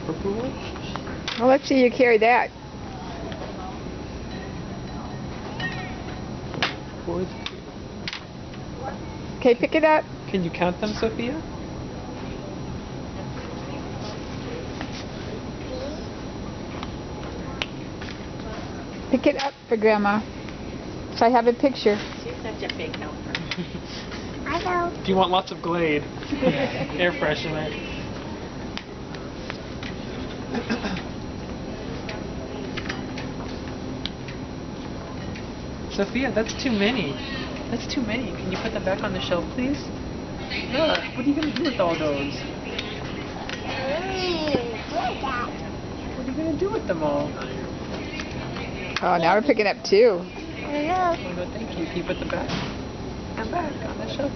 approval. Well, let's see you carry that. Okay, pick it up. Can you count them, Sophia? Pick it up for Grandma. So I have a picture. She's such a big helper. I know. Do you want lots of Glade? Air freshener. Sophia, that's too many. That's too many. Can you put them back on the shelf, please? Look, what are you going to do with all those? What are you going to do with them all? Oh, now we're picking up two. I know. Oh, no, thank you. Can you put them back? Come back on the shelf.